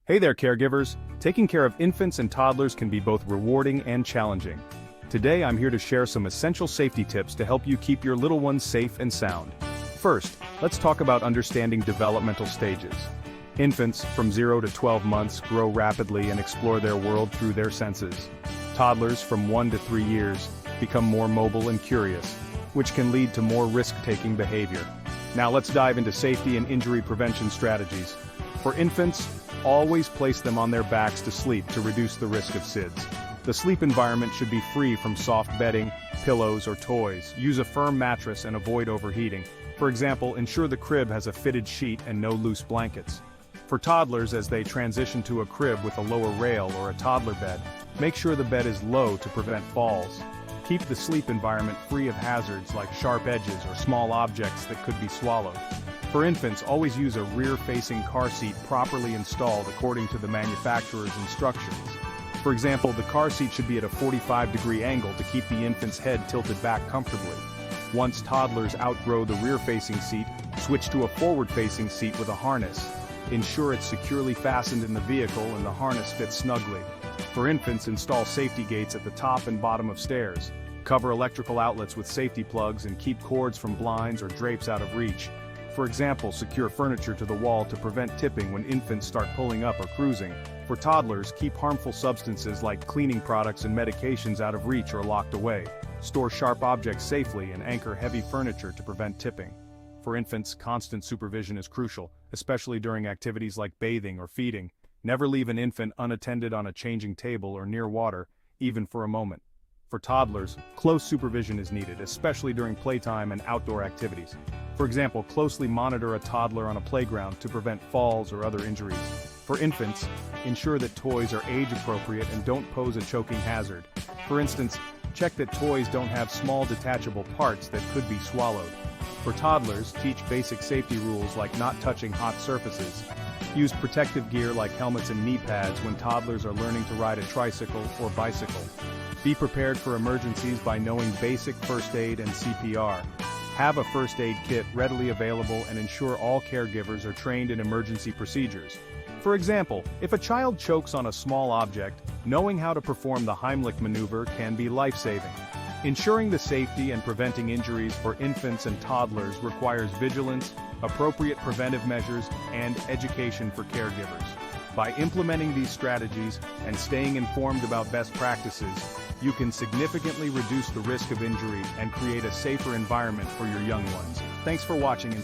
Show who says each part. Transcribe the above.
Speaker 1: Hey there, caregivers! Taking care of infants and toddlers can be both rewarding and challenging. Today I'm here to share some essential safety tips to help you keep your little ones safe and sound. First, let's talk about understanding developmental stages. Infants, from 0 to 12 months, grow rapidly and explore their world through their senses. Toddlers, from 1 to 3 years, become more mobile and curious, which can lead to more risk-taking behavior. Now let's dive into safety and injury prevention strategies. For infants, always place them on their backs to sleep to reduce the risk of SIDS. The sleep environment should be free from soft bedding, pillows, or toys. Use a firm mattress and avoid overheating. For example, ensure the crib has a fitted sheet and no loose blankets. For toddlers, as they transition to a crib with a lower rail or a toddler bed, make sure the bed is low to prevent falls. Keep the sleep environment free of hazards like sharp edges or small objects that could be swallowed. For infants, always use a rear-facing car seat properly installed according to the manufacturer's instructions. For example, the car seat should be at a 45-degree angle to keep the infant's head tilted back comfortably. Once toddlers outgrow the rear-facing seat, switch to a forward-facing seat with a harness. Ensure it's securely fastened in the vehicle and the harness fits snugly. For infants, install safety gates at the top and bottom of stairs. Cover electrical outlets with safety plugs and keep cords from blinds or drapes out of reach. For example, secure furniture to the wall to prevent tipping when infants start pulling up or cruising. For toddlers, keep harmful substances like cleaning products and medications out of reach or locked away. Store sharp objects safely and anchor heavy furniture to prevent tipping. For infants, constant supervision is crucial, especially during activities like bathing or feeding. Never leave an infant unattended on a changing table or near water, even for a moment. For toddlers, close supervision is needed, especially during playtime and outdoor activities. For example, closely monitor a toddler on a playground to prevent falls or other injuries. For infants, ensure that toys are age-appropriate and don't pose a choking hazard. For instance, check that toys don't have small detachable parts that could be swallowed. For toddlers, teach basic safety rules like not touching hot surfaces. Use protective gear like helmets and knee pads when toddlers are learning to ride a tricycle or bicycle. Be prepared for emergencies by knowing basic first aid and CPR. Have a first aid kit readily available and ensure all caregivers are trained in emergency procedures. For example, if a child chokes on a small object, knowing how to perform the Heimlich maneuver can be life-saving. Ensuring the safety and preventing injuries for infants and toddlers requires vigilance, appropriate preventive measures, and education for caregivers. By implementing these strategies and staying informed about best practices, you can significantly reduce the risk of injury and create a safer environment for your young ones. Thanks for watching and